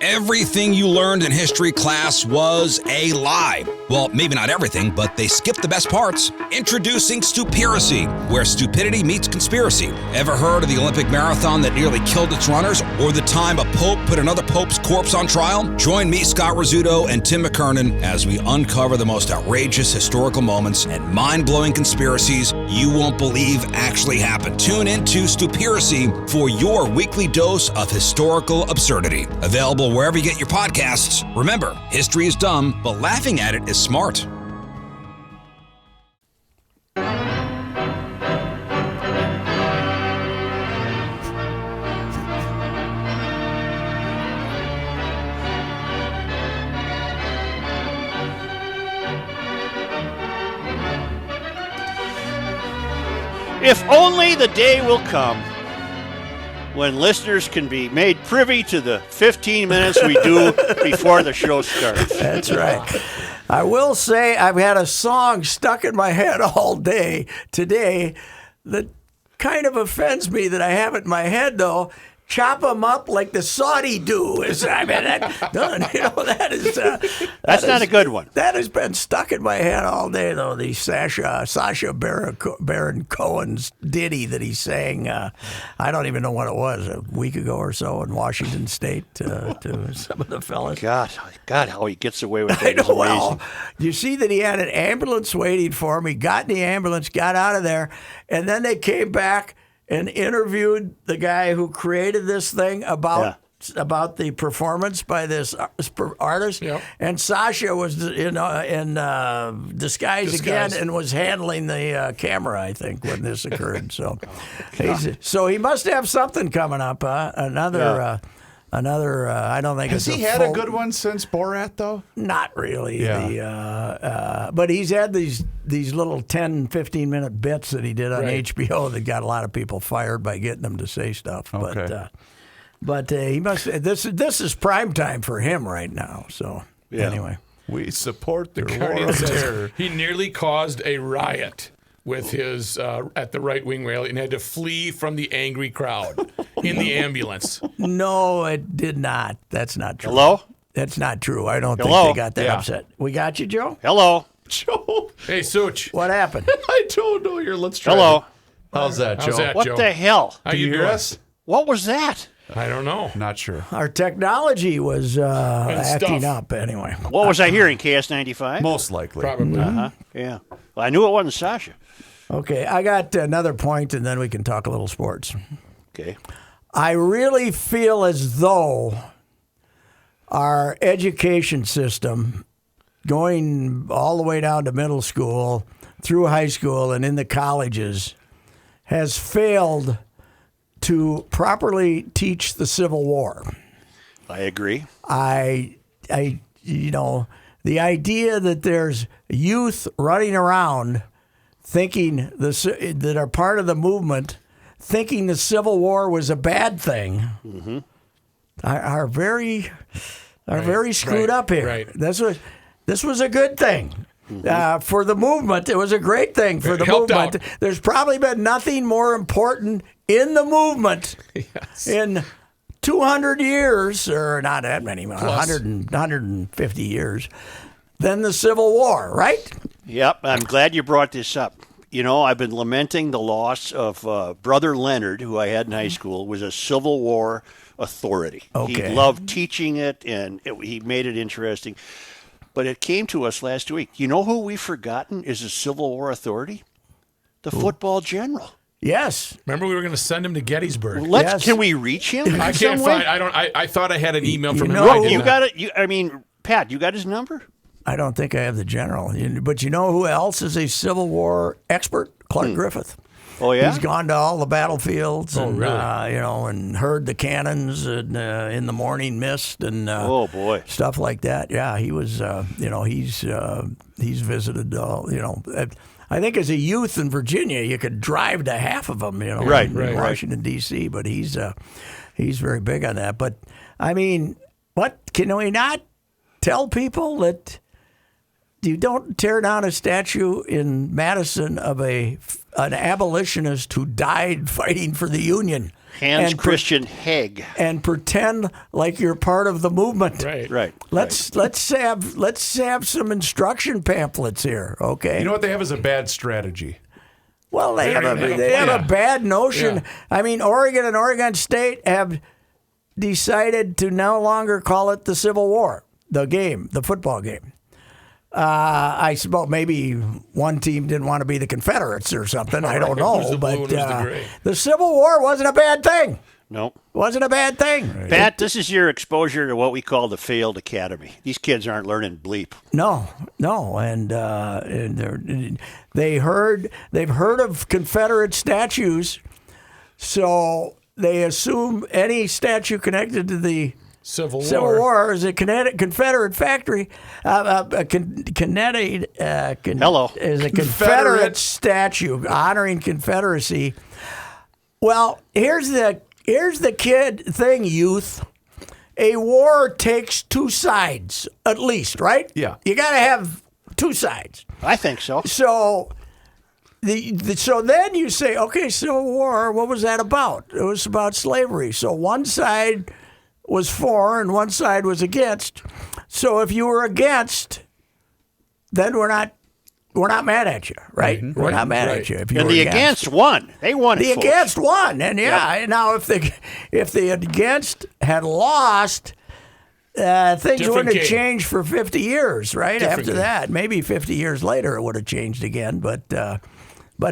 Everything you learned in history class was a lie. Well, maybe not everything, but they skipped the best parts. Introducing Stupiracy, where stupidity meets conspiracy. Ever heard of the Olympic marathon that nearly killed its runners? Or the time a pope put another pope's corpse on trial? Join me, Scott Rizzuto, and Tim McKernan as we uncover the most outrageous historical moments and mind-blowing conspiracies you won't believe actually happened. Tune into Stupiracy for your weekly dose of historical absurdity. Available wherever you get your podcasts. Remember, history is dumb, but laughing at it is smart. If only the day will come when listeners can be made privy to the 15 minutes we do before the show starts. That's right. I will say I've had a song stuck in my head all day today that kind of offends me that I have it in my head, though. Chop them up like the Saudi do. That's not a good one. That has been stuck in my head all day, though. The Sacha Baron Cohen's ditty that he sang. I don't even know what it was, a week ago or so in Washington State to some of the fellas. God, how he gets away with it is amazing. Well, you see that he had an ambulance waiting for him. He got in the ambulance, got out of there, and then they came back and interviewed the guy who created this thing about the performance by this artist. Yep. And Sasha was in disguise again and was handling the camera, I think, when this occurred. So, so he must have something coming up. Another. I don't think has he had a good one since Borat, though? Not really. Yeah. But he's had these little 10, 15-minute bits that he did on HBO that got a lot of people fired by getting them to say stuff. Okay. But he must. This is prime time for him right now. So anyway, we support the Guardian says he nearly caused a riot with his at the right-wing rally and had to flee from the angry crowd in the ambulance. No, it did not. That's not true. Hello? That's not true. I don't think they got that upset. We got you, Joe? Hello? Joe? Hey, Such. What happened? I don't know. Let's try. Hello? How's that, Joe? What the hell? How Can you hear doing? us? What was that? I don't know. Not sure. Our technology was acting stuff. up anyway. What was I hearing? KS95? Most likely. Probably. Yeah. Well, I knew it wasn't Sasha. Okay, I got another point, and then we can talk a little sports. Okay. I really feel as though our education system, going all the way down to middle school, through high school, and in the colleges, has failed to properly teach the Civil War. I agree. The idea that there's youth running around thinking that are part of the movement, thinking the Civil War was a bad thing, are very screwed up here. Right. This was a good thing. For the movement, it was a great thing for the helped movement. out. There's probably been nothing more important in the movement in 200 years, or not that many, 150 years, than the Civil War, right? Yep, I'm glad you brought this up. You know, I've been lamenting the loss of Brother Leonard, who I had in high school, was a Civil War authority. Okay. He loved teaching it, and he made it interesting. But it came to us last week. You know who we've forgotten is a Civil War authority? The football general. Yes. Remember, we were going to send him to Gettysburg. Can we reach him? I can't find. I thought I had an email from him. know, I did You not. got it. Pat, you got his number? I don't think I have the general. But you know who else is a Civil War expert? Clark Griffith. Oh, yeah? He's gone to all the battlefields and really? and heard the cannons and, in the morning mist and Oh, boy. stuff like that. Yeah, he was. He's visited. I think as a youth in Virginia, you could drive to half of them. Right, in Washington D.C. But he's very big on that. But I mean, what can we not tell people that? You don't tear down a statue in Madison of an abolitionist who died fighting for the Union. Hans and Christian Heg. and pretend like you're part of the movement. Right. Let's have some instruction pamphlets here, okay? You know what they have is a bad strategy. Well, they have a bad notion. Yeah. I mean, Oregon and Oregon State have decided to no longer call it the Civil War, the football game. I suppose maybe one team didn't want to be the Confederates or something. I don't know. Who's the blue and But who's the gray? the Civil War wasn't a bad thing. No. Wasn't a bad thing. Pat, this is your exposure to what we call the failed academy. These kids aren't learning bleep. No, and they've heard of Confederate statues, so they assume any statue connected to the Civil Civil War. War is a Confederate factory. Hello. Is a Confederate statue honoring Confederacy. Well, here's the kid thing, youth. A war takes two sides, at least, right? Yeah. You got to have two sides. I think so. So, so then you say, okay, Civil War, what was that about? It was about slavery. So one side was for and one side was against. So if you were against, then we're not mad at you, right? We're not mad at you. If you And were the against won. They won it, the folks. against won, and now if the against had lost, things Different wouldn't have game. changed for 50 years, right? Different After game. that, maybe 50 years later, it would have changed again. But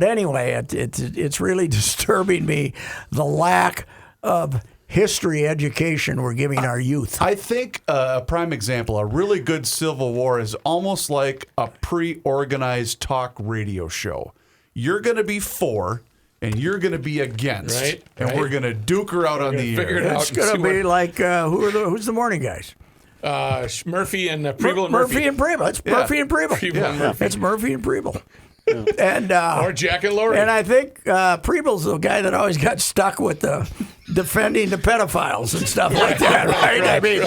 anyway, it's really disturbing me, the lack of history education we're giving our youth. I think a prime example, a really good Civil War is almost like a pre-organized talk radio show. You're going to be for, and you're going to be against, Right, and right. we're going to duke her out on the figure it air. out. It's going to be like who's the morning guys? Murphy and Preble and Murphy and Preble. It's Murphy and Preble. Preble and Murphy. It's Murphy and Preble. And Or Jack and Laurie. And I think Preble's the guy that always got stuck with the defending the pedophiles and stuff like that, right? I mean,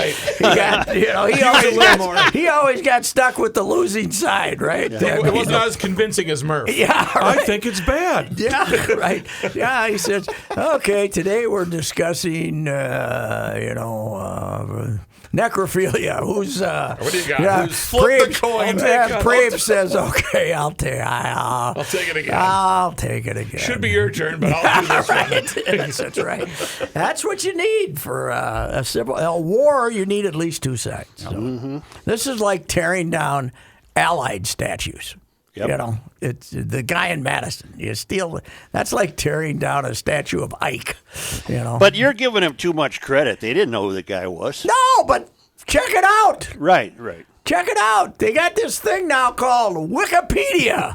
he always got stuck with the losing side, right? It was not as convincing as Murph. Yeah, right. I think it's bad. Yeah, right. Yeah, he says, okay, today we're discussing, necrophilia. Who's What do you got? Yeah, Who's Flip the coin. Preeb says, okay, I'll take take it again. I'll take it again. Should be your turn, but I'll do this one. That's right. That's what you need for a war. You need at least two sides. So This is like tearing down Allied statues. Yep. You know, it's the guy in Madison. You steal. That's like tearing down a statue of Ike. You know. But you're giving him too much credit. They didn't know who the guy was. no, but check it out. Right. Check it out. They got this thing now called Wikipedia.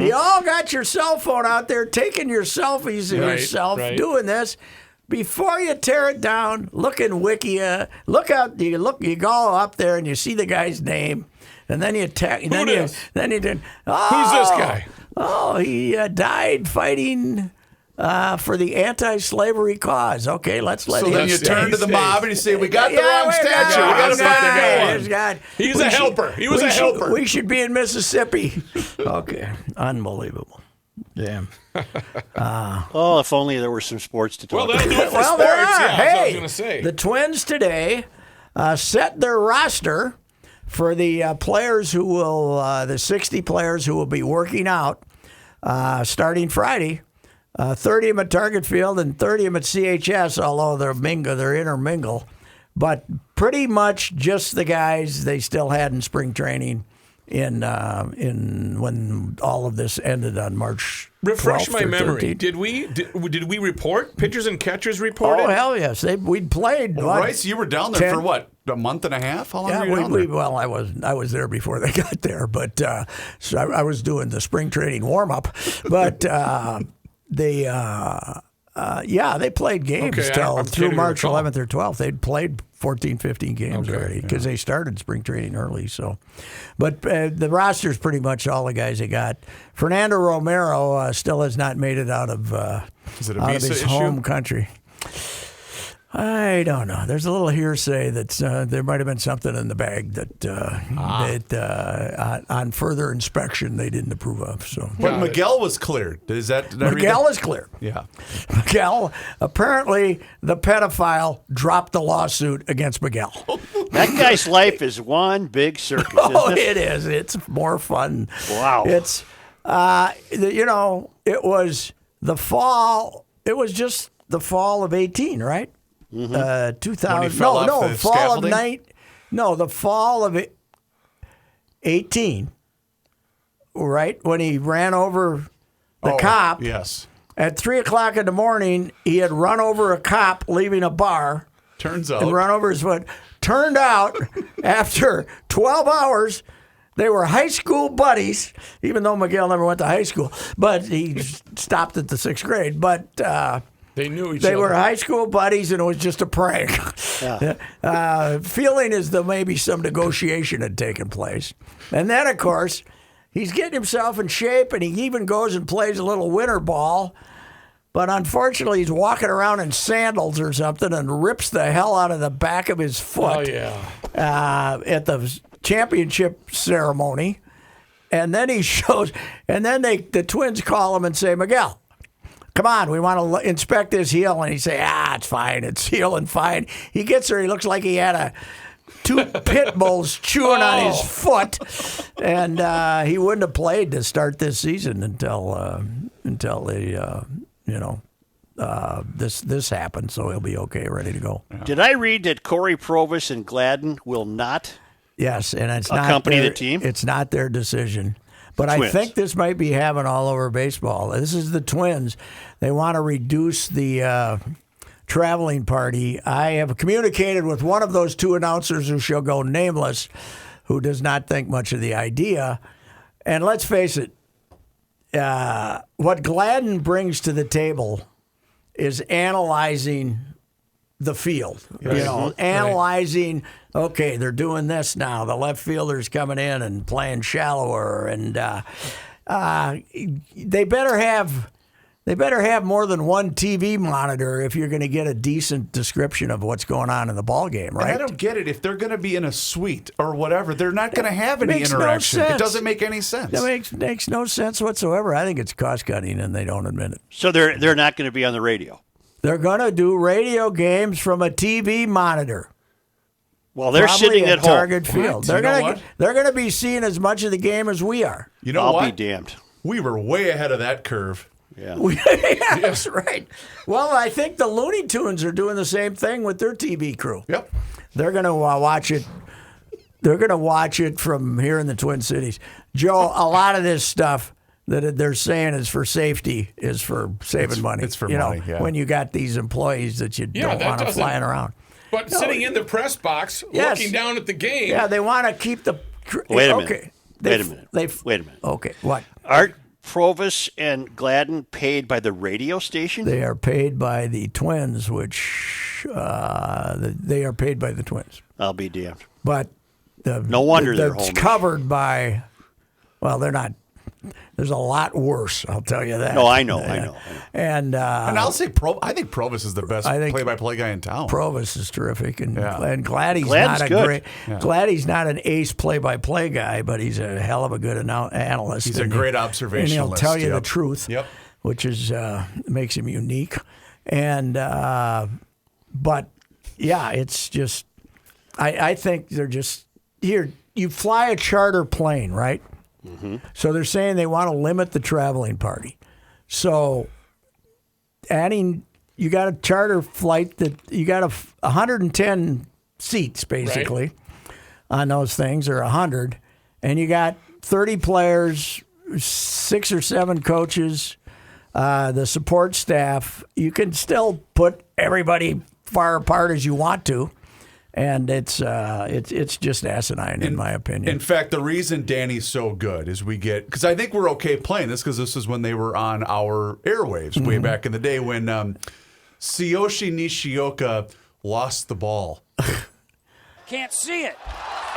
You all got your cell phone out there taking your selfies of Right, yourself right. doing this. Before you tear it down, look in Wikia. You go up there and you see the guy's name, and then you dis? then you did. Who's this guy? Oh, he died fighting for the anti-slavery cause. Okay, let's let So him then you stay. turn to the mob and you say, we got the Yeah, wrong we statue. We got to find a good one. He's a helper. He was a helper. We should be in Mississippi. Okay, unbelievable. Damn. Oh, if only there were some sports to Well, talk that'll about. do it for Well, sports. there are. Yeah, that's what I was Hey, going to say. the Twins today set their roster for the players who will, the 60 players who will be working out starting Friday. 30 of them at Target Field and 30 of them at CHS, although they're intermingle. But pretty much just the guys they still had in spring training in when all of this ended on March 12th Refresh my or memory. 13th. Did we report? Pitchers and catchers reported? Oh, hell yes. We'd played. Well, what, Rice, you were down there 10 for what, a month and a half? How long Yeah, were you down there? well, I was there before they got there, but so I was doing the spring training warm up. But they played games Okay, till I'm through kidding, March recall. 11th or 12th. They'd played 14, 15 games already because they started spring training early. So, but the roster's pretty much all the guys they got. Fernando Romero still has not made it out of Is it a out of visa his issue? home country. I don't know. There's a little hearsay that there might have been something in the bag that on further inspection they didn't approve of. So, But Miguel was cleared. Did I read Miguel that? is clear. Yeah. Miguel, apparently the pedophile dropped the lawsuit against Miguel. That guy's life is one big circus, Oh, isn't it? it is. It's more fun. Wow. It's, it was the fall. It was just the fall of 18, right? 2000. When he fell off the fall scaffolding? the fall of 18, right? When he ran over the cop. Yes. At 3:00 in the morning, he had run over a cop leaving a bar. Turns out. And run over his foot. Turned out, after 12 hours, they were high school buddies, even though Miguel never went to high school. But he stopped at the 6th grade. But They knew each they other. were high school buddies, and it was just a prank. Feeling as though maybe some negotiation had taken place. And then, of course, he's getting himself in shape, and he even goes and plays a little winter ball. But unfortunately, he's walking around in sandals or something and rips the hell out of the back of his foot Oh, yeah. at the championship ceremony. And then he shows, and then the Twins call him and say, Miguel, come on, we want to inspect his heel. And he say, it's fine. It's healing fine. He gets there. He looks like he had two pit bulls chewing on his foot. And he wouldn't have played to start this season until this happened. So he'll be okay, ready to go. Did I read that Corey Provis and Gladden will not? Yes, and it's Accompany not the their, team? It's not their decision. But I Twins. think this might be happening all over baseball. This is the Twins. They want to reduce the traveling party. I have communicated with one of those two announcers who shall go nameless, who does not think much of the idea. And let's face it, what Gladden brings to the table is analyzing the field. Analyzing, okay, they're doing this now. The left fielder's coming in and playing shallower, and they better have more than one TV monitor if you're going to get a decent description of what's going on in the ball game, right? And I don't get it. If they're going to be in a suite or whatever, they're not going to have any makes no interaction. It sense. doesn't make any sense. That makes no sense whatsoever. I think it's cost cutting, and they don't admit it. So they're not going to be on the radio. They're going to do radio games from a TV monitor. Well, they're Probably sitting at home. Target Field. You know what? They're going to be seeing as much of the game as we are. You know I'll what? be damned. We were way ahead of that curve. Yeah. Yeah, that's right. Well, I think the Looney Tunes are doing the same thing with their TV crew. Yep. They're going to watch it. They're going to watch it from here in the Twin Cities. Joe, a lot of this stuff that they're saying is for safety is for saving money. it's for money, yeah. When you got these employees that you Yeah, don't that want them doesn't- flying around. But sitting in the press box, Yes. looking down at the game. Yeah, they want to keep the. Wait a minute. Okay. Wait a minute. Wait a minute. Okay, what? Art Provis and Gladden paid by the radio station? They are paid by the Twins, which they are paid by the Twins. I'll be damned. But No wonder they're it's homies. covered by. Well, they're not. There's a lot worse. I'll tell you that. No, I know. And And I'll say I think Provis is the best I think play-by-play guy in town. Provis is terrific, and Yeah. Gladdy's Gladden's not a good. great. Gladdy's not an ace play-by-play guy, but he's a hell of a good analyst. He's a and great and he'll observationalist. tell you the Yep. truth. Yep. Which is makes him unique, and but yeah, it's just I think they're just here. You fly a charter plane, right? Mm-hmm. So they're saying they want to limit the traveling party. So adding, you got a charter flight that you got 110 seats basically on those things, or 100, and you got 30 players, 6 or 7 coaches, the support staff. You can still put everybody far apart as you want to. And it's just asinine, in my opinion. In fact, the reason Danny's so good is because I think we're okay playing this because this is when they were on our airwaves way back in the day when Tsuyoshi Nishioka lost the ball. Can't see it.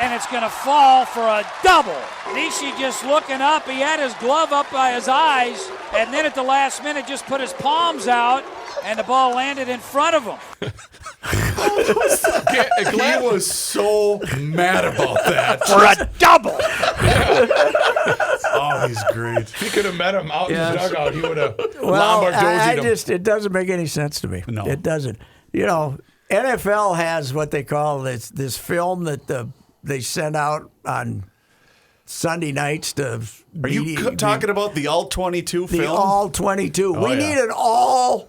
And it's going to fall for a double. Nishi just looking up. He had his glove up by his eyes. And then at the last minute just put his palms out. And the ball landed in front of him. He was so mad about that. For a double. Oh, he's great. If he could have met him out in the dugout, he would have Well, I him. just it doesn't make any sense to me. No. It doesn't. You know, NFL has what they call this film that they send out on Sunday nights to. Are you talking about the All-22 the film? All-22? Oh, we yeah. need an all.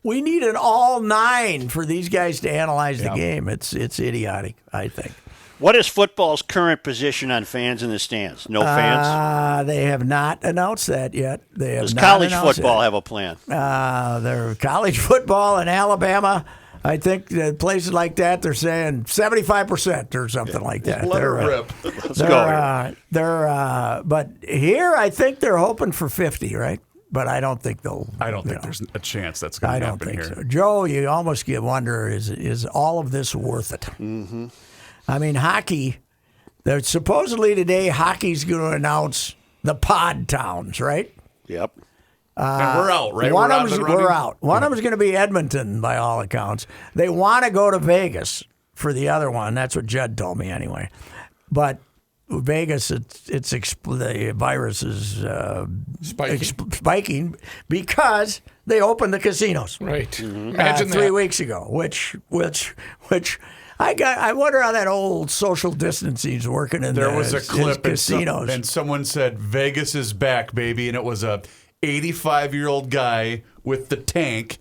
We need an all-9 for these guys to analyze the game. It's idiotic, I think. What is football's current position on fans in the stands? No fans? They have not announced that yet. They have Does not college announced football it. have a plan? Their college football in Alabama, I think places like that, they're saying 75% or something like that. Let her rip. Let's go. But here, I think they're hoping for 50, right? But I don't think they'll. I don't think there's a chance that's going I to don't happen think here. so. Joe, you almost wonder is all of this worth it? Mm-hmm. I mean, hockey. Supposedly today, hockey's going to announce the pod towns, right? Yep. And we're out, right? One we're of them's we're out. One of them's going to be Edmonton, by all accounts. They want to go to Vegas for the other one. That's what Judd told me, anyway. But Vegas, the virus is spiking because they opened the casinos. Right. Imagine 3 that. weeks ago, which I wonder how that old social distancing is working in There was a in clip casinos. and someone said, Vegas is back, baby. And it was a 85-year-old guy with the tank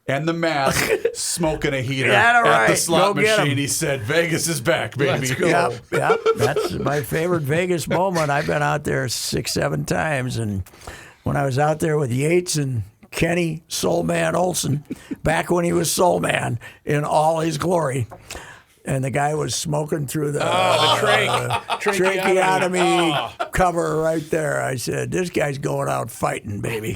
and the mask smoking a heater Yeah, at right. the slot Go get 'em. machine. He said, Vegas is back, baby. Let's go. Yep. That's my favorite Vegas moment. I've been out there 6-7 times, and when I was out there with Yates and Kenny Soul Man Olsen, back when he was Soul Man in all his glory, and the guy was smoking through the tracheotomy cover right there. I said, "This guy's going out fighting, baby.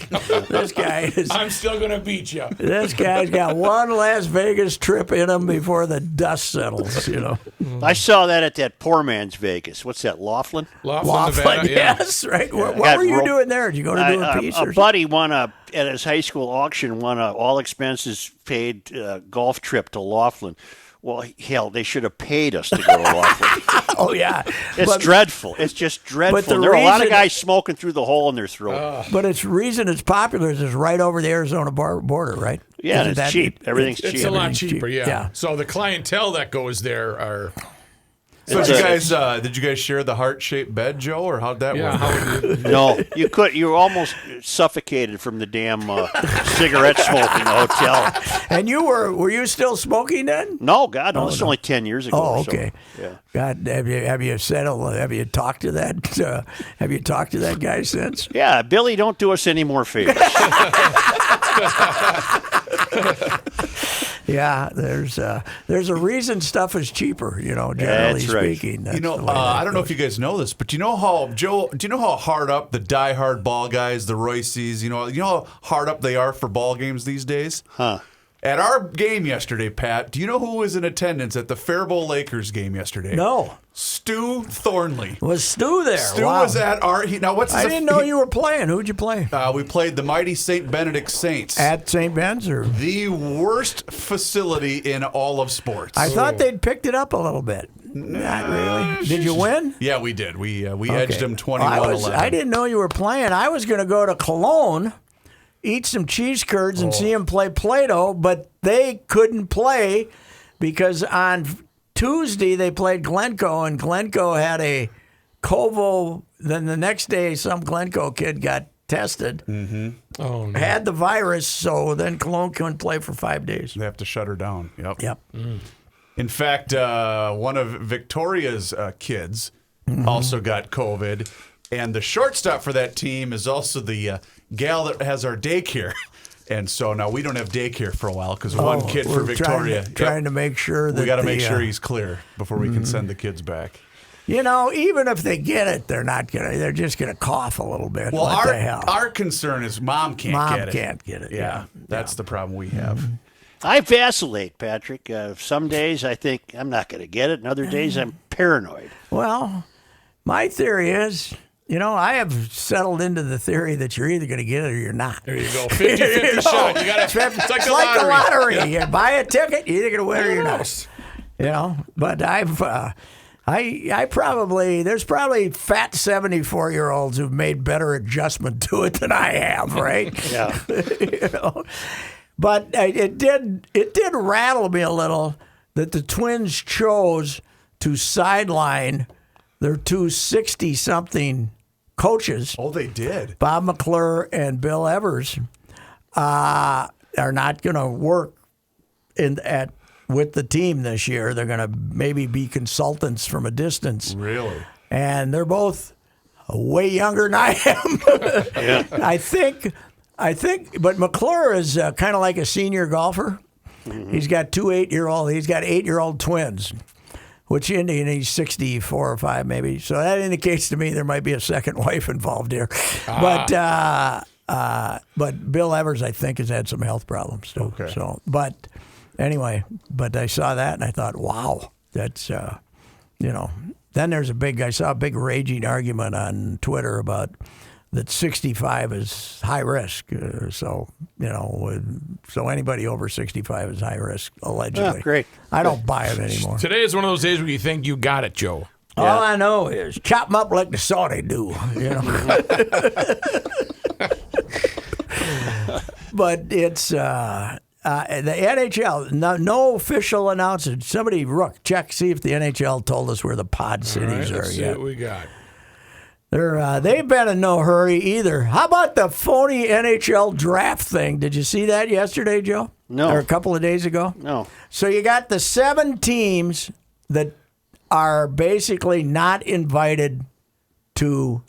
This guy is." I'm still going to beat you. This guy's got one Las Vegas trip in him before the dust settles, you know. I saw that at that poor man's Vegas. What's that, Laughlin? Laughlin, Nevada, yeah. Yes, right. What Got were you ro- doing there? Did you go to do a piece or A buddy won at his high school auction, won a all expenses paid golf trip to Laughlin. Well, hell, they should have paid us to go to Laughlin. Oh, yeah. It's dreadful. It's just dreadful. There are a lot of guys smoking through the hole in their throat. But its reason it's popular is it's right over the Arizona border, right? Yeah, Isn't it's cheap. Everything's cheap. It's a lot Everything's cheaper, cheap. yeah. Yeah. So the clientele that goes there are. So did you guys share the heart-shaped bed, Joe, or how'd that Yeah, work? how would you? No, you could. You were almost suffocated from the damn cigarette smoke in the hotel. And were you still smoking then? No, God, no. This is only 10 years ago. Oh, or so. okay. Yeah. God, have you talked to that? Have you talked to that guy since? Yeah, Billy, don't do us any more favors. Yeah, there's a reason stuff is cheaper, generally That's right. speaking. That's You know, the way I that don't know if goes. you guys know this, but do you know how hard up the die-hard ball guys, the Royces, you know how hard up they are for ball games these days? Huh. At our game yesterday, Pat, do you know who was in attendance at the Faribault Lakers game yesterday? No. Stu Thornley. Was Stu there? Stu Wow. was at our. Now what's his? I didn't know you were playing. Who'd you play? We played the mighty St. Benedict Saints. At St. Ben's? Or the worst facility in all of sports. I thought they'd picked it up a little bit. Not really. Did you win? Yeah, we did. We edged them 21-11. I didn't know you were playing. I was going to go to Cologne, eat some cheese curds, and see them play Play-Doh, but they couldn't play because on Tuesday they played Glencoe, and Glencoe had a Covo. Then the next day, some Glencoe kid got tested, Oh, no. had the virus, so then Cologne couldn't play for 5 days. They have to shut her down. Yep. In fact, one of Victoria's kids also got COVID, and the shortstop for that team is also the gal that has our daycare. And so now we don't have daycare for a while because one kid for We're Victoria. trying to make sure that we got to make the, sure he's clear before we can send the kids back. even if they get it, they're just gonna cough a little bit. Well, What the hell? our concern is mom can't Mom get it. can't get it. Yeah, that's the problem we have. I vacillate, Patrick. Some days I think I'm not going to get it, and other days I'm paranoid. Well, my theory is I have settled into the theory that you're either going to get it or you're not. There you go. 50-50 shot. You gotta, it's like the lottery. Yeah. You buy a ticket, you're either going to win or you're not. But I probably, there's probably fat 74-year-olds who've made better adjustment to it than I have, right? Yeah. But it did rattle me a little that the Twins chose to sideline their two 60-something coaches. Oh, they did. Bob McClure and Bill Evers are not going to work with the team this year. They're going to maybe be consultants from a distance. Really? And they're both way younger than I am. Yeah. I think, but McClure is kind of like a senior golfer. Mm-hmm. He's got two 8-year-old twins, which he's 64 or 5 maybe. So that indicates to me there might be a second wife involved here. But Bill Evers, I think, has had some health problems too. Okay. So, but anyway, I saw that and I thought, wow, that's Then I saw a big raging argument on Twitter about that 65 is high risk. So anybody over 65 is high risk, allegedly. Oh, great. I don't buy it anymore. Today is one of those days where you think you got it, Joe. All I know is chop them up like the Saudi do. But it's the NHL. No official announcement. Somebody check, see if the NHL told us where the pod cities Let's are see yet. what we got. They've been in no hurry either. How about the phony NHL draft thing? Did you see that yesterday, Joe? No. Or a couple of days ago? No. So you got the 7 teams that are basically not invited to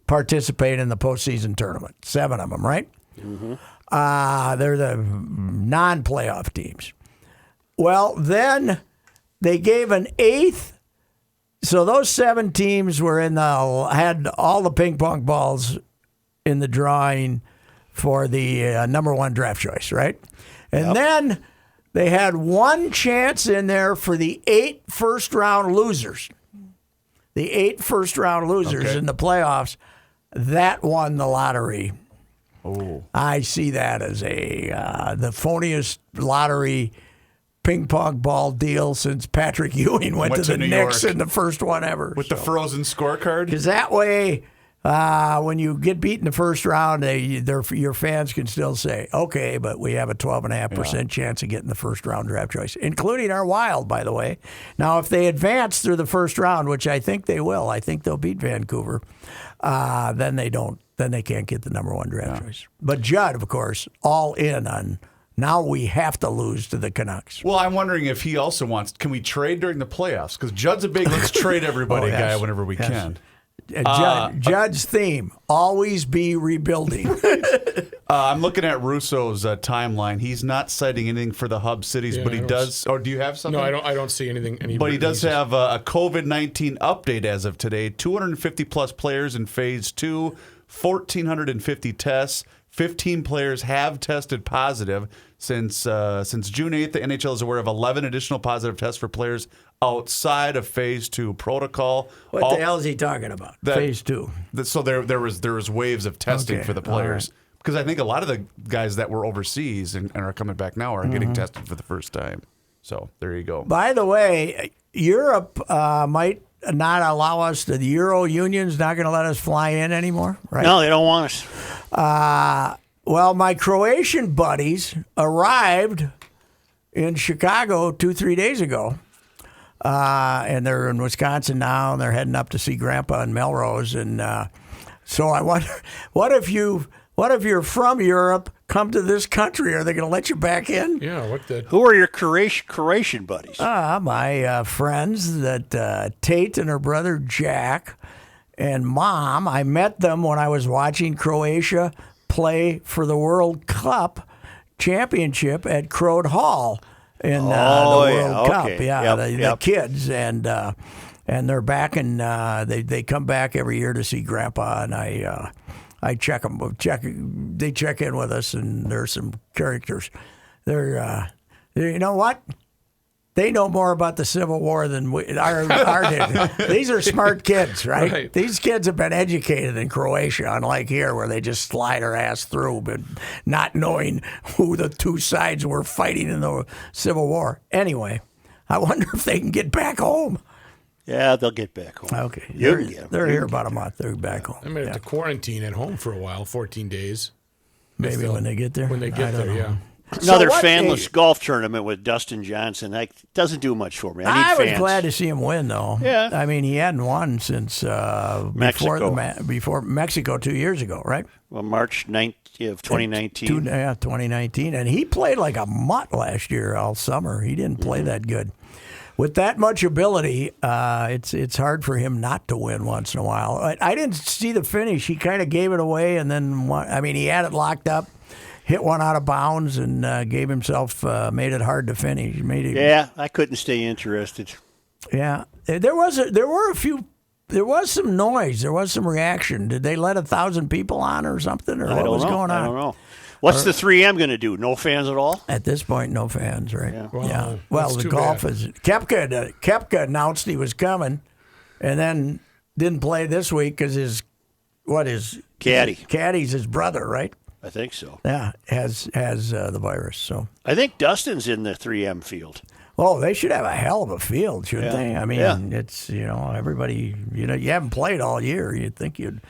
participate in the postseason tournament. 7 of them, right? Mm-hmm. They're the non-playoff teams. Well, then they gave an 8th. So those 7 teams had all the ping pong balls in the drawing for the number 1 draft choice, right? And then they had 1 chance in there for the 8 first-round losers. The 8 first-round losers in the playoffs, that won the lottery. Oh, I see that as the phoniest lottery ping pong ball deal since Patrick Ewing went to the New Knicks York in the first one ever. with the frozen scorecard. Because that way, when you get beat in the first round, your fans can still say, okay, but we have a 12.5% chance of getting the first round draft choice, including our Wild, by the way. Now, if they advance through the first round, which I think they will, I think they'll beat Vancouver, then they don't. Then they can't get the number 1 draft choice. But Judd, of course, all in on now we have to lose to the Canucks. Well, I'm wondering if he also wants. Can we trade during the playoffs? Because Judd's a big let's trade everybody guy whenever we can. Judd's theme: always be rebuilding. I'm looking at Russo's timeline. He's not citing anything for the hub cities, but he does. Or do you have something? No, I don't see anything. But he does have a COVID-19 update as of today. 250 plus players in phase 2, 1,450 tests. 15 players have tested positive since June 8th. The NHL is aware of 11 additional positive tests for players outside of phase 2 protocol. What the hell is he talking about? Phase 2. So there was waves of testing for the players. Because I think a lot of the guys that were overseas and are coming back now are getting tested for the first time. So there you go. By the way, Europe might not allow us. The Euro Union's not going to let us fly in anymore, right? No, they don't want us. Well, my Croatian buddies arrived in Chicago 2-3 days ago, and they're in Wisconsin now, and they're heading up to see Grandpa in Melrose. And so I wonder, what if you're from Europe, come to this country? Are they going to let you back in? Yeah, what the? Who are your Croatian buddies? My friends that Tate and her brother Jack and Mom. I met them when I was watching Croatia play for the World Cup championship at Crode Hall in the World Cup. Yeah, the kids and they're back and they come back every year to see Grandpa, and I check them. They check in with us, and there's some characters. They're you know what? they know more about the Civil War than our did. These are smart kids, right? These kids have been educated in Croatia, unlike here where they just slide their ass through, but not knowing who the two sides were fighting in the Civil War. Anyway, I wonder if they can get back home. Yeah, they'll get back home. Okay. They're here about a month. They're back home. I may have to quarantine at home for a while, 14 days. Maybe when they get there. When they get there, yeah. Another fanless golf tournament with Dustin Johnson. That doesn't do much for me. I need was glad to see him win, though. Yeah. I mean, he hadn't won since before Mexico 2 years ago, right? Well, March 9th of 2019. 2019. And he played like a mutt last year all summer. He didn't play that good. With that much ability, it's hard for him not to win once in a while. I didn't see the finish. He kind of gave it away, and then he had it locked up, hit one out of bounds, and gave himself made it hard to finish. Yeah, I couldn't stay interested. Yeah, there was some noise. There was some reaction. Did they let 1,000 people on or something, or what was going on? I don't know. What's the 3M going to do? No fans at all? At this point, no fans, right? Yeah. Well, the golf is Koepka announced he was coming, and then didn't play this week because his caddy's his brother, right? I think so. Yeah, has the virus. So I think Dustin's in the 3M field. Oh, they should have a hell of a field, shouldn't they? I mean, it's everybody. You haven't played all year. You'd think you'd.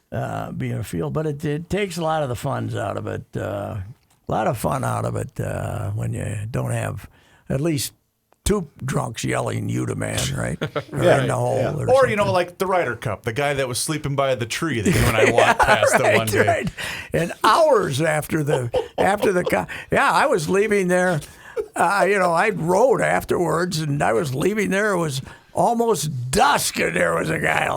Be in a field, but it takes a lot of the funds out of it. A lot of fun out of it when you don't have at least two drunks yelling "you the man," right? Or in the hole, or like the Ryder Cup, the guy that was sleeping by the tree that you and I walked past that one day. Right. And hours after the I was leaving there. I rode afterwards, and I was leaving there. It was almost dusk, and there was a guy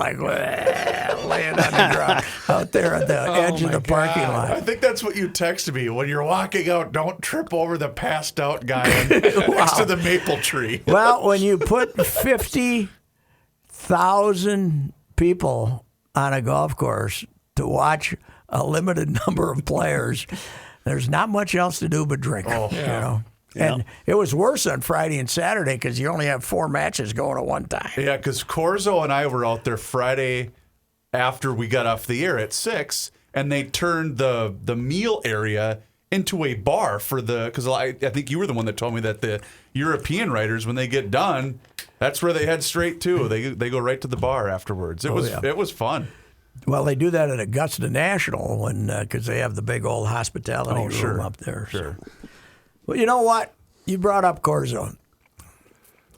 laying on the ground out there at the edge of the parking lot. I think that's what you texted me. When you're walking out, don't trip over the passed out guy next to the maple tree. Well, when you put 50,000 people on a golf course to watch a limited number of players, there's not much else to do but drink. Yeah. And it was worse on Friday and Saturday because you only have 4 matches going at one time. Yeah, because Corzo and I were out there Friday after we got off the air at 6, and they turned the meal area into a bar because I think you were the one that told me that the European writers, when they get done, that's where they head straight to. They go right to the bar afterwards. It was fun. Well, they do that at Augusta National because they have the big old hospitality room up there. Sure. So. Well, you know what? You brought up Corzo.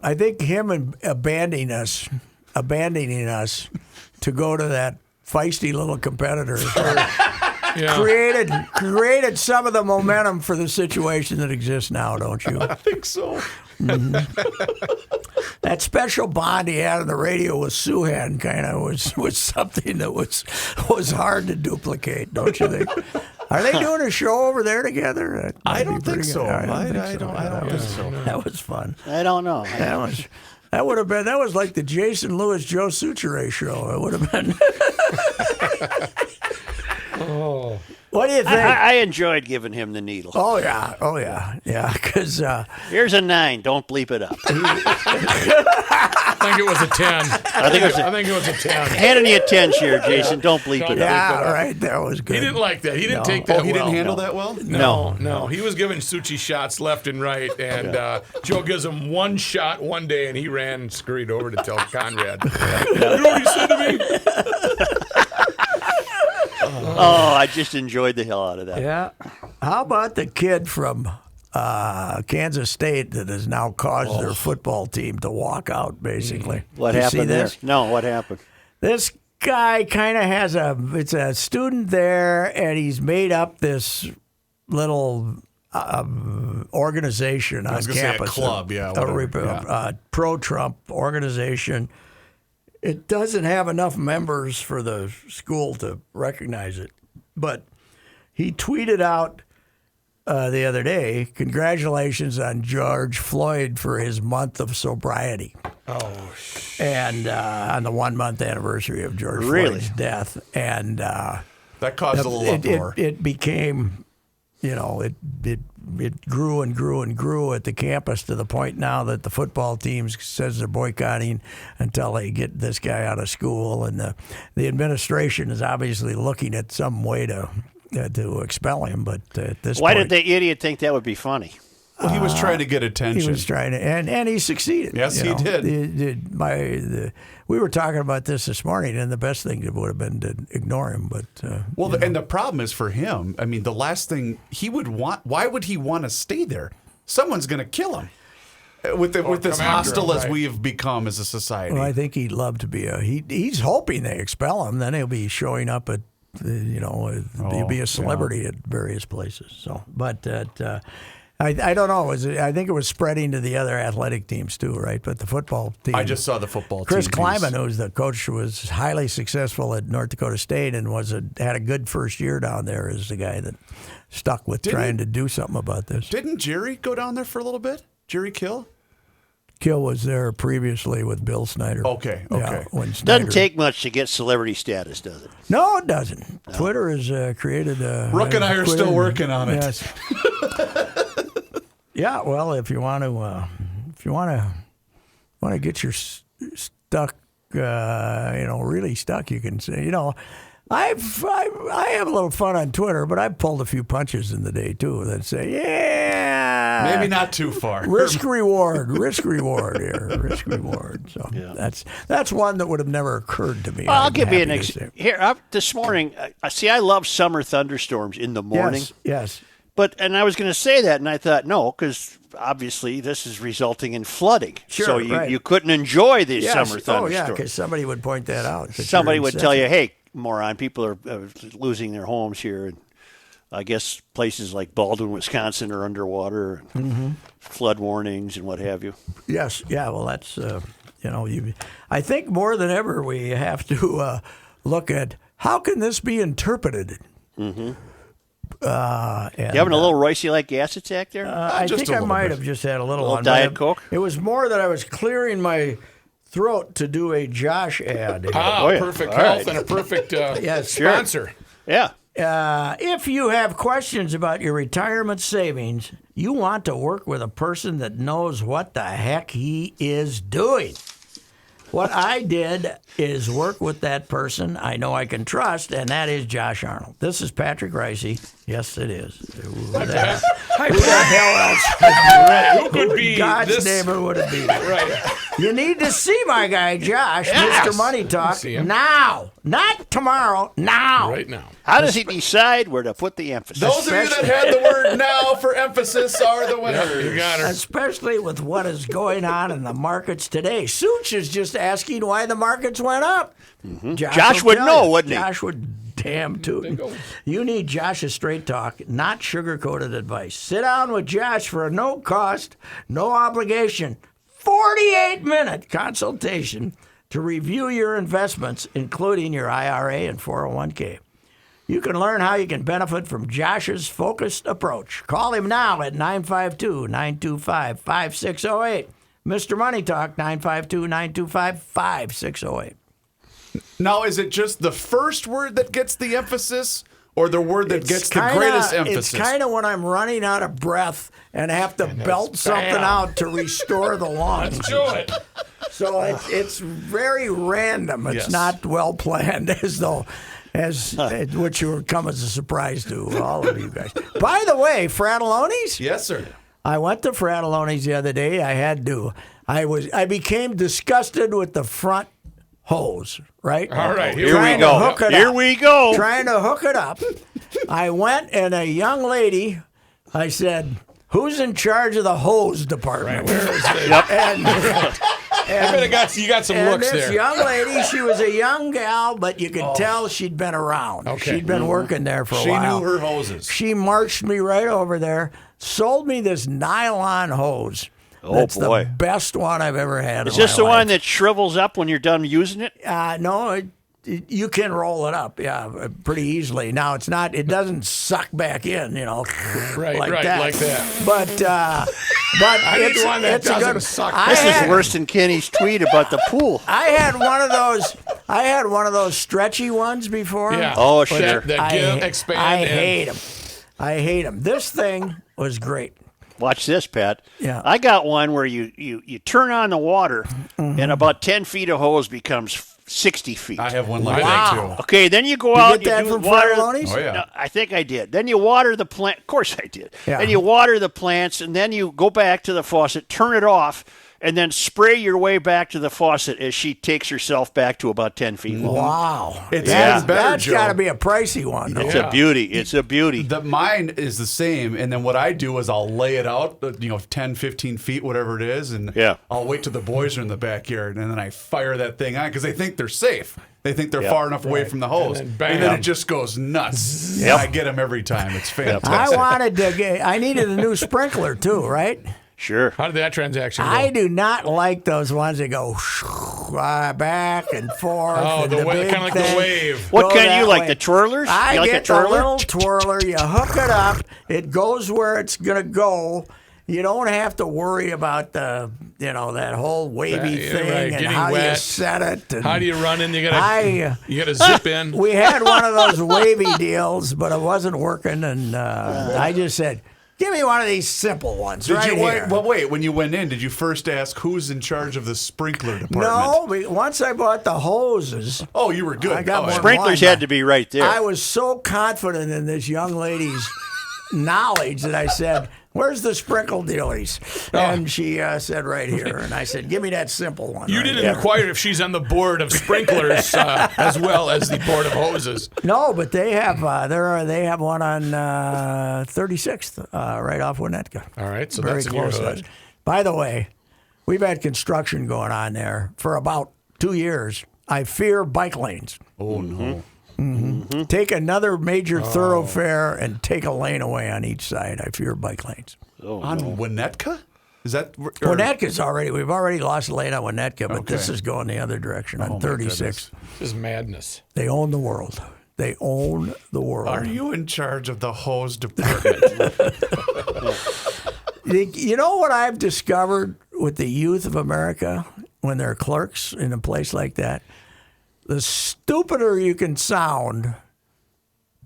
I think him abandoning us to go to that feisty little competitor created some of the momentum for the situation that exists now, don't you? I think so. Mm-hmm. That special bond he had on the radio with Suhan kind of was something that was hard to duplicate, don't you think? Are they doing a show over there together? I don't think so. I don't think so. That was fun. I don't know. That was like the Jason Lewis Joe Suchere show. It would have been. Oh. What do you think? I enjoyed giving him the needle. Oh yeah. Because here's a 9. Don't bleep it up. I think it was a 10. I think it was a 10. Handing you a 10 here, Jason. Don't bleep it up. Yeah, right. That was good. He didn't like that. He didn't take that well. He didn't handle that well? No. He was giving Suchi shots left and right, and Joe gives him one shot one day, and he ran and scurried over to tell Conrad. You know what he said to me? Oh, I just enjoyed the hell out of that. Yeah. How about the kid from Kansas State that has now caused their football team to walk out, basically? What happened there? No, what happened? This guy kind of has it's a student there, and he's made up this little organization on campus. Say a club, a pro-Trump organization. It doesn't have enough members for the school to recognize it. But he tweeted out the other day, congratulations on George Floyd for his month of sobriety. And on the 1-month anniversary of George Floyd's death. And that caused a little uproar. It became, it it grew and grew and grew at the campus to the point now that the football team says they're boycotting until they get this guy out of school, and the administration is obviously looking at some way to expel him. But at this Why point, did the idiot think that would be funny? Well, he was trying to get attention. he was trying to, and he succeeded. Yes, you he know. did. We were talking about this morning, and the best thing would have been to ignore him. But And the problem is for him. I mean, the last thing he would want. Why would he want to stay there? Someone's going to kill him. With as come after hostile him, as right. we have become as a society. well, I think he'd love to be he's hoping they expel him. Then he'll be showing up at he'll be a celebrity at various places. So, but I don't know. I think it was spreading to the other athletic teams too, right? But the football team. I just saw the football Chris team. Kleiman, who's the coach, was highly successful at North Dakota State and had a good first year down there. Is the guy that stuck with trying to do something about this. Didn't Jerry go down there for a little bit? Jerry Kill? Kill was there previously with Bill Snyder. Okay. Yeah, when Doesn't Snyder- take much to get celebrity status, does it? No, it doesn't. Twitter has created a. Rook and I are still working on it. Yes. Yeah. Well, if you want to get your stuck, really stuck, you can say, I have a little fun on Twitter, but I've pulled a few punches in the day too that say, yeah, Maybe not too far. risk reward here, risk reward. So that's one that would have never occurred to me. Well, I'll I'm give you an happy to say. here. This morning, I love summer thunderstorms in the morning. Yes. And I was going to say that, and I thought, no, because obviously this is resulting in flooding. Sure, so right. you couldn't enjoy these Yes. summer Oh, thunderstorms. yeah, because somebody would point that out. that Somebody you're would tell you, incessant. hey, moron, people are losing their homes here. And I guess places like Baldwin, Wisconsin are underwater, flood warnings and what have you. Yes, yeah. Well, that's I think more than ever we have to look at how can this be interpreted. Mm-hmm. You having a little Royce-like gas attack there? I Just think a I little might bit. have just had a little Little one. Diet but Coke? It was more that I was clearing my throat to do a Josh ad. Ah, Oh, yeah. perfect All health right. and a perfect Yes, sure. sponsor. Yeah. If you have questions about your retirement savings, you want to work with a person that knows what the heck he is doing. What I did is work with that person I know I can trust, and that is Josh Arnold. This is Patrick Ricey. Yes, it is. Who the hell else? Who could be God's this? neighbor would it be? Right. You need to see my guy, Josh, Mr. Money Talk, See him. now. Not tomorrow, now. Right now. How does he decide where to put the emphasis? Those of you that had the word now for emphasis are the winners. You got her. Especially with what is going on in the markets today. Such is just asking why the markets went up. Josh will would tell know, you. wouldn't he? Josh would damn tootin'. You need Josh's straight talk, not sugar-coated advice. Sit down with Josh for a no cost, no obligation, 48-minute consultation to review your investments, including your IRA and 401k. You can learn how you can benefit from Josh's focused approach. Call him now at 952-925-5608. Mr. Money Talk, 952-925-5608. Now, is it just the first word that gets the emphasis or the word that gets the greatest emphasis? It's kind of when I'm running out of breath and have to belt something out to restore the lungs. Do it. So it's very random. It's Yes. not well planned, which would come as a surprise to all of you guys. By the way, Fratelloni's. Yes, sir. I went to Fratelloni's the other day. I had to. I became disgusted with the front hose. Right. All right, Here we Trying to go. hook it Here up. we go. Trying to hook it up. I went and a young lady. I said, "Who's in charge of the hose department?" Where is it? And, You got some and looks this there. young lady, she was a young gal, but you could tell she'd been around. Okay. She'd been working there for a She while. knew her hoses. She marched me right over there, sold me this nylon hose. Oh, That's boy. the best one I've ever had. Is in this my the life. one that shrivels up when you're done using it? No, you can roll it up, pretty easily. Now it's not; it doesn't suck back in, Right, like right, that. like that. But need it's, one that it's a doesn't good. suck I This had, is worse than Kenny's tweet about the pool. I had one of those. I had one of those stretchy ones before. Yeah. Oh, That- sure. That give, expand. I and hate them. I hate them. This thing was great. Watch this, Pat. Yeah. I got one where you turn on the water, and about 10 feet of hose becomes 60 feet. I have one like Wow. that too. Okay, then you go You out. get that do from water. Fratelloni's? Oh, yeah. No, I think I did. Then you water the plant. Of course I did. Yeah. And you water the plants, and then you go back to the faucet, turn it off, and then spray your way back to the faucet as she takes herself back to about 10 feet long. Wow. It's Yeah. even better, That's Joe. got to be a pricey one. Though. It's Yeah. a beauty. It's a beauty. Mine is the same, and then what I do is I'll lay it out, 10, 15 feet, whatever it is, and Yeah. I'll wait till the boys are in the backyard, and then I fire that thing on because they think they're safe. They think they're Yeah. far enough away from the hose, And then and then bam. it just goes nuts. Yep. I get them every time. It's I fantastic. wanted to get. I needed a new sprinkler too, right? Sure. How did that transaction go? I do not like those ones that go back and forth. Oh, and the way- big kinda like the thing. wave. What Go kind that you like? way. The twirlers? I You like get a twirler? the little twirler. You hook it up. It goes where it's gonna go. You don't have to worry about that whole wavy Yeah, thing right, and getting how you wet. set it. And How do you run in? You I, gotta zip in. we had one of those wavy deals, but it wasn't working, and I just said, "Give me one of these simple ones Did right you here." wait? When you went in, did you first ask who's in charge of the sprinkler department? No, once I bought the hoses, Oh, you were good. I got oh, more Sprinklers one, had to be right there. I was so confident in this young lady's knowledge that I said, "Where's the sprinkle dealies?" And she said, "Right here." And I said, "Give me that simple one." You right didn't there." inquire if she's on the board of sprinklers as well as the board of hoses. No, but they have they have one on 36th, right off Winnetka. All right, so Very that's in your close to hood. us. By the way, we've had construction going on there for about 2 years. I fear bike lanes. Oh no. Take another major thoroughfare and take a lane away on each side. I fear bike lanes. On Winnetka? Is that Winnetka's we've already lost a lane on Winnetka, but this Okay. is going the other direction on my 36. This is madness. They own the world. They own the world. Are you in charge of the hose department? You know what I've discovered with the youth of America when they're clerks in a place like that? The stupider you can sound,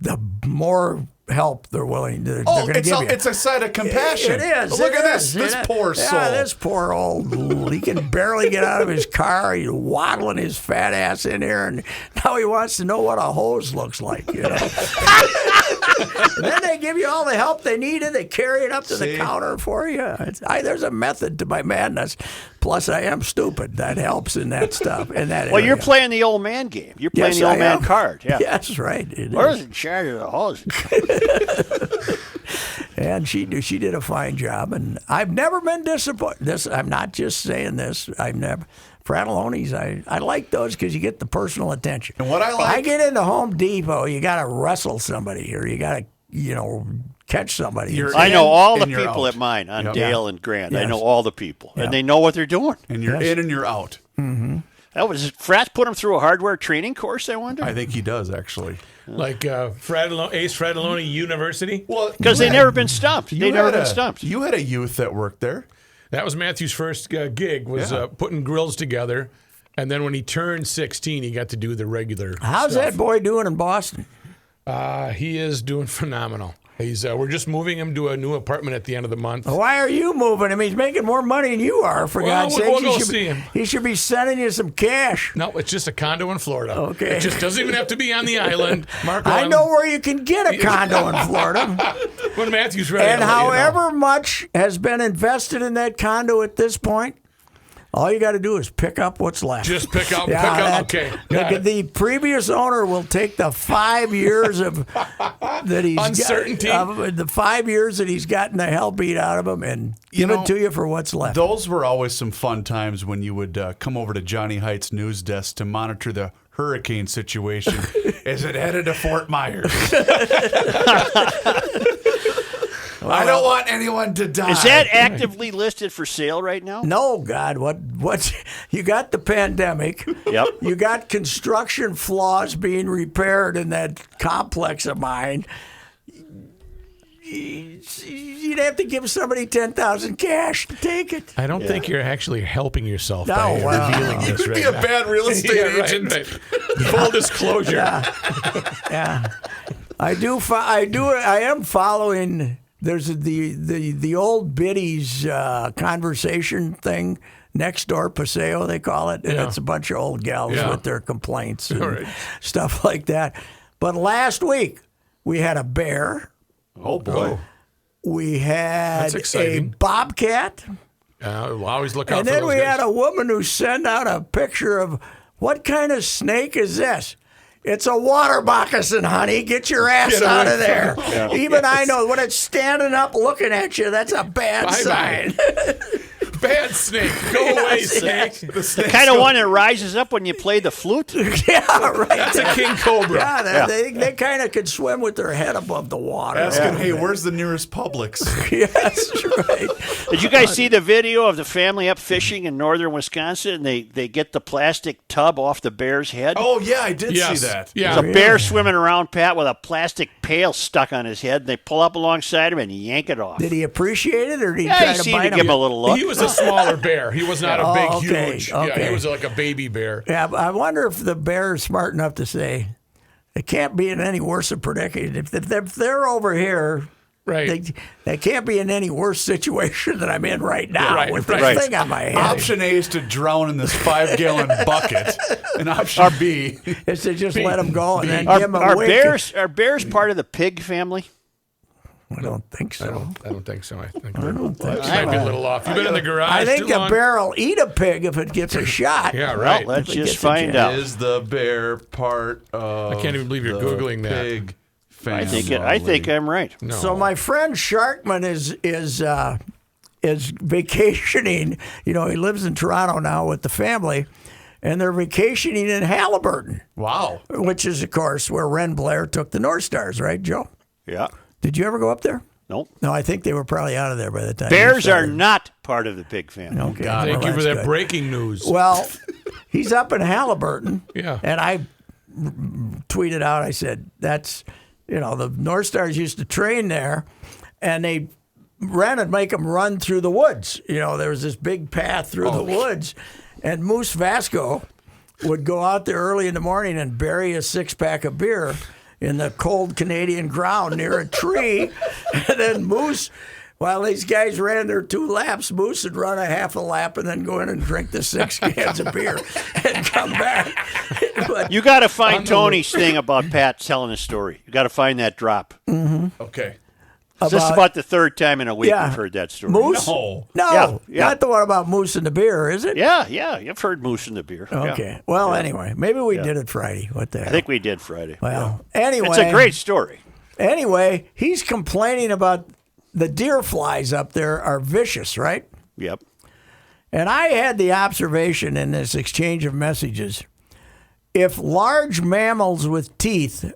the more help they're willing to. Oh, they're going to give you. it's a sign of compassion. It is. Look it at is, this it is. poor soul. Yeah, this poor old. He can barely get out of his car. He's waddling his fat ass in here, and now he wants to know what a hose looks like. And then they give you all the help they need, and they carry it up to the See? counter for you. There's a method to my madness. Plus, I am stupid. That helps in that stuff. In that well, you're area. playing the old man game. You're playing Yes, the old I man am. card. Yeah. That's right. It Where's is. in charge of the hose? And she did a fine job, and I've never been disappointed. I'm not just saying this. I've never. Fratelloni's, I like those because you get the personal attention. And what I like- I get into Home Depot, you got to wrestle somebody, or you got to, catch somebody. You're I know in all the and you're people out. at mine on Yep. Dale and Grant. I Yes. know all the people, Yeah. and they know what they're doing. And you're Yes. in and you're out. That was Fratz put them through a hardware training course. I wonder I think he does actually. Like Ace Fratelloni University. Well, because they never been stumped. you They never had been a- stumped. You had a youth that worked there. That was Matthew's first gig, was Yeah. putting grills together. And then when he turned 16, he got to do the regular How's stuff. that boy doing in Boston? He is doing phenomenal. He's we're just moving him to a new apartment at the end of the month. Why are you moving him? He's making more money than you are, for Well, God's we'll sake. go see him. He should be sending you some cash. No, it's just a condo in Florida. Okay. It just doesn't even have to be on the island. Mark, I know where you can get a condo in Florida. when Matthew's ready. And I'll let you know. however much has been invested in that condo at this point, all you got to do is pick up what's left. Just pick up. that- Okay. got it. The previous owner will take the 5 years of that he's Uncertainty. the 5 years that he's gotten the hell beat out of him, and give know, it to you for what's left. Those were always some fun times when you would come over to Johnny Heights news desk to monitor the hurricane situation as it headed to Fort Myers. I don't want anyone to die. Is that actively listed for sale right now? No, God, what? You got the pandemic. Yep. You got construction flaws being repaired in that complex of mine. You'd have to give somebody 10,000 cash to take it. I don't think you're actually helping yourself No, by well, revealing this You'd right be a now. bad real estate Yeah, right, agent. right. Full disclosure. Yeah, I am following there's the old biddies conversation thing. Next door, Paseo, they call it. And it's a bunch of old gals with their complaints and stuff like that. But last week, we had a bear. Oh, boy. We had a bobcat. We'll always look out and for then those we guys. had a woman who sent out a picture of, what kind of snake is this? It's a water moccasin, honey. Get your ass out of there. Even I know when it's standing up looking at you, that's a bad sign. Bad snake. Go away, snake. The kind of one that rises up when you play the flute? Yeah, right. That's a king cobra. Yeah, they kind of could swim with their head above the water. Ask him, hey, where's the nearest Publix? Yes, right. Did you guys see the video of the family up fishing in northern Wisconsin? And they get the plastic tub off the bear's head? Oh, yeah, I did see that. Yeah. There's a bear swimming around, Pat, with a plastic pail stuck on his head. They pull up alongside him and yank it off. Did he appreciate it, or did he Yeah, try he to seemed bite to give him a little look. He was a smaller bear. He was not a big, okay, huge. okay. Yeah, he was like a baby bear. Yeah, I wonder if the bear is smart enough to say, it can't be in any worse a predicament. If they're over here, Right. they can't be in any worse situation than I'm in right now with this thing on my head. Option A is to drown in this 5-gallon bucket, and option B is to just let them go and then give them a Are wink. bears part of the pig family? I don't think so. I don't think so. I think think that might be a little off. You've been in the garage I think too a long. bear will eat a pig if it gets a shot. Yeah, Well, right. let's If it just gets a find chance. out. is the bear part of I can't even believe you're the Googling that. pig family. I think I'm right. No. So my friend Sharkman is vacationing. You know, he lives in Toronto now with the family, and they're vacationing in Halliburton, Wow. which is, of course, where Ren Blair took the North Stars, right, Joe? Yeah. Did you ever go up there? Nope. No, I think they were probably out of there by the time. Bears you are started. not part of the pig family. Okay. Thank well, you for that's that good. breaking news. Well, he's up in Halliburton. Yeah. And I tweeted out, I said, that's, you know, the North Stars used to train there, and they ran and make them run through the woods. You know, there was this big path through the woods, and Moose Vasco would go out there early in the morning and bury a 6-pack of beer in the cold Canadian ground near a tree. And then Moose, while these guys ran their 2 laps, Moose would run a half a lap and then go in and drink the 6 cans of beer and come back. But You got to find Tony's thing about Pat telling a story. You got to find that drop. Okay. It's just about the third time in a week Yeah. we've heard that story. Moose? No. No, Yeah. not the one about Moose and the beer, is it? Yeah, you've heard Moose in the beer. Yeah. Okay. Well, anyway, maybe we did it Friday. What the hell? I think we did Friday. Well, anyway. It's a great story. Anyway, he's complaining about the deer flies up there are vicious, right? Yep. And I had the observation in this exchange of messages, if large mammals with teeth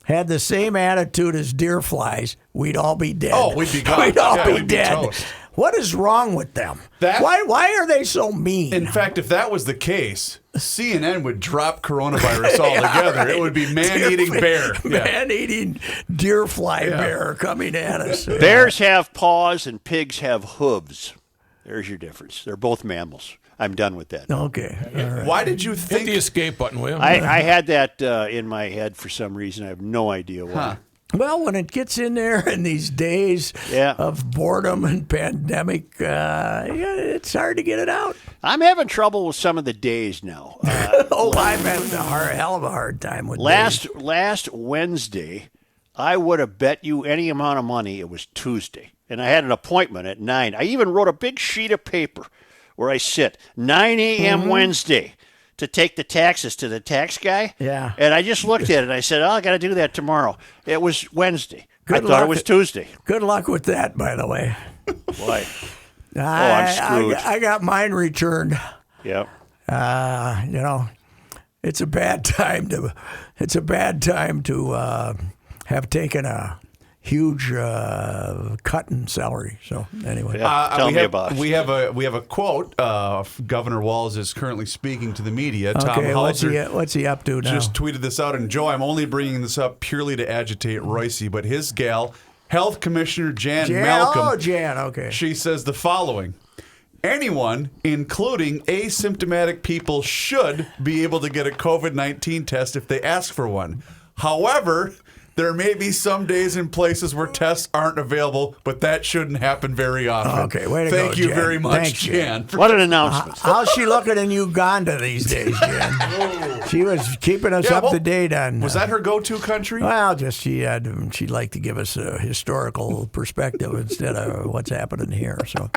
had the same attitude as deer flies, we'd all be dead. Oh, we'd be gone. We'd all Yeah, be we'd be dead. toast. What is wrong with them? That- Why are they so mean? In fact, if that was the case, CNN would drop coronavirus altogether. right. It would be man-eating bear. Yeah. Man-eating deer fly bear coming at us. Bears have paws and pigs have hooves. There's your difference. They're both mammals. I'm done with that. Okay. All right. Why did you Hit think the escape button, will you? I had that in my head for some reason. I have no idea why. Well, when it gets in there in these days Yeah. of boredom and pandemic, it's hard to get it out. I'm having trouble with some of the days now. I'm having a hell of a hard time with days. Last Wednesday, I would have bet you any amount of money it was Tuesday. And I had an appointment at 9. I even wrote a big sheet of paper where I sit, 9 a.m. Wednesday, to take the taxes to the tax guy. Yeah. And I just looked at it and I said, I got to do that tomorrow. It was Wednesday. I Good thought luck. it was Tuesday. Good luck with that, by the way. Boy. I'm screwed. I got mine returned. Yeah. You know, it's a bad time to have taken a huge cut in salary. So anyway, Tell me about it. We have a quote. Governor Walz is currently speaking to the media. Tom okay, Hauser what's he up to now? just tweeted this out. And Joe, I'm only bringing this up purely to agitate Royce, but his gal, Health Commissioner Jan Malcolm. Oh, Jan. Okay. She says the following. Anyone, including asymptomatic people, should be able to get a COVID-19 test if they ask for one. However, There may be some days and places where tests aren't available, but that shouldn't happen very often. Okay, way to go, Thank you Jen. very much, Thanks, Jan. What an announcement. How's she looking in Uganda these days, Jen? She was keeping us up to date on. Was that her go-to country? Well, just she'd like to give us a historical perspective instead of what's happening here. So,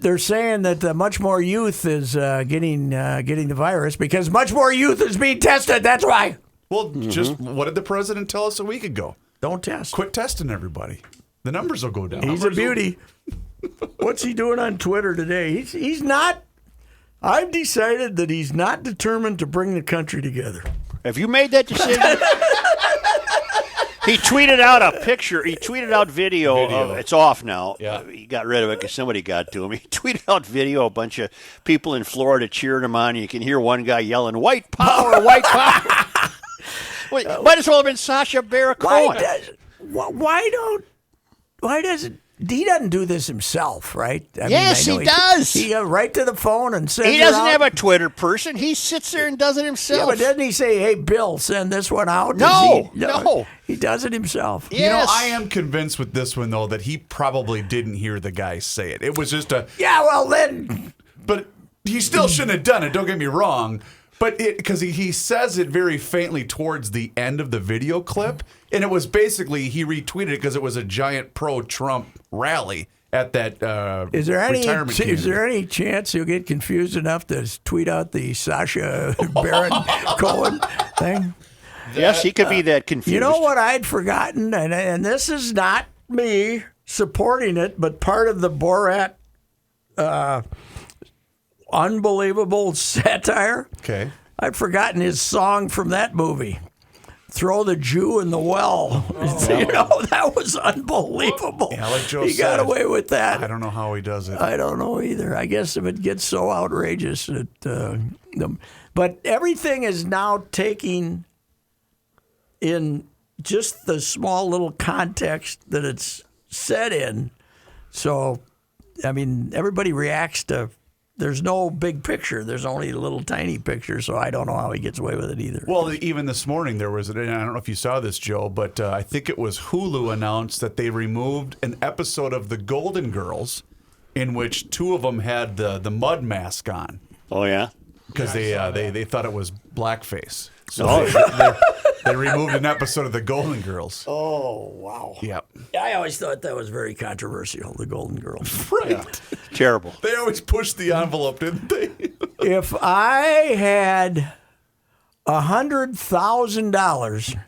they're saying that much more youth is getting the virus because much more youth is being tested. That's why. Well, just what did the president tell us a week ago? Don't test. Quit testing everybody. The numbers will go down. He's a beauty. What's he doing on Twitter today? He's not. I've decided that he's not determined to bring the country together. Have you made that decision? He tweeted out a picture. He tweeted out video. Of, it's off now. Yeah. He got rid of it because somebody got to him. He tweeted out video, a bunch of people in Florida cheering him on. You can hear one guy yelling, "White power, white power." Wait, might as well have been Sacha Baron Cohen. Why doesn't he doesn't do this himself, right? Yes, he does. He right to the phone and sends He it doesn't out. have a Twitter person. He sits there and does it Yeah, himself. but doesn't he say, "Hey, Bill, send this one out"? No, Does he? no. He does it himself. Yes. You know, I am convinced with this one, though, that he probably didn't hear the guy say it. It was just a... Yeah, well, then... But he still shouldn't have done it, don't get me wrong. But because he says it very faintly towards the end of the video clip, and it was basically, he retweeted it because it was a giant pro-Trump rally at that Is there retirement community. Is there any chance you'll get confused enough to tweet out the Sacha Baron Cohen thing? Yes, he could be that confused. You know what I'd forgotten, and this is not me supporting it, but part of the Borat unbelievable satire. Okay. I'd forgotten his song from that movie. Throw the Jew in the well. You know, that was unbelievable. Yeah, like Joe he got said, away with that. I don't know how he does it. I don't know either. I guess if it gets so outrageous that, but everything is now taking in just the small little context that it's said in. So, I mean, everybody reacts to. There's no big picture. There's only a little tiny picture, so I don't know how he gets away with it either. Well, even this morning there was, and I don't know if you saw this, Joe, but I think it was Hulu announced that they removed an episode of The Golden Girls in which two of them had the mud mask on Oh, yeah? because they thought it was blackface. So Oh. they removed an episode of The Golden Girls. Oh, wow. Yep. I always thought that was very controversial, the Golden Girls. Right. Terrible. They always pushed the envelope, didn't they? If I had $100,000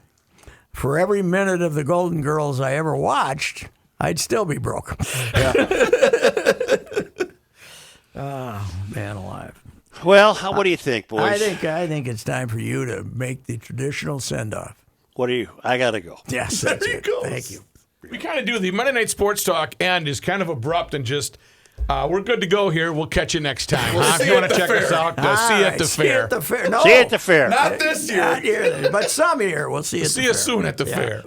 for every minute of the Golden Girls I ever watched, I'd still be broke. Oh, man alive. Well, what do you think, boys? I think it's time for you to make the traditional send-off. What do you? I got to go. Yes, that's There he it. goes. Thank you. We kind of do. The Monday Night Sports Talk end is kind of abrupt and just, we're good to go here. We'll catch you next time. Huh? If you want to check us out, see you at the See fair. you at the fair. No, See you at the fair. Not this year. Not here, but some year. We'll see you at the See fair. you soon at the Yeah. fair.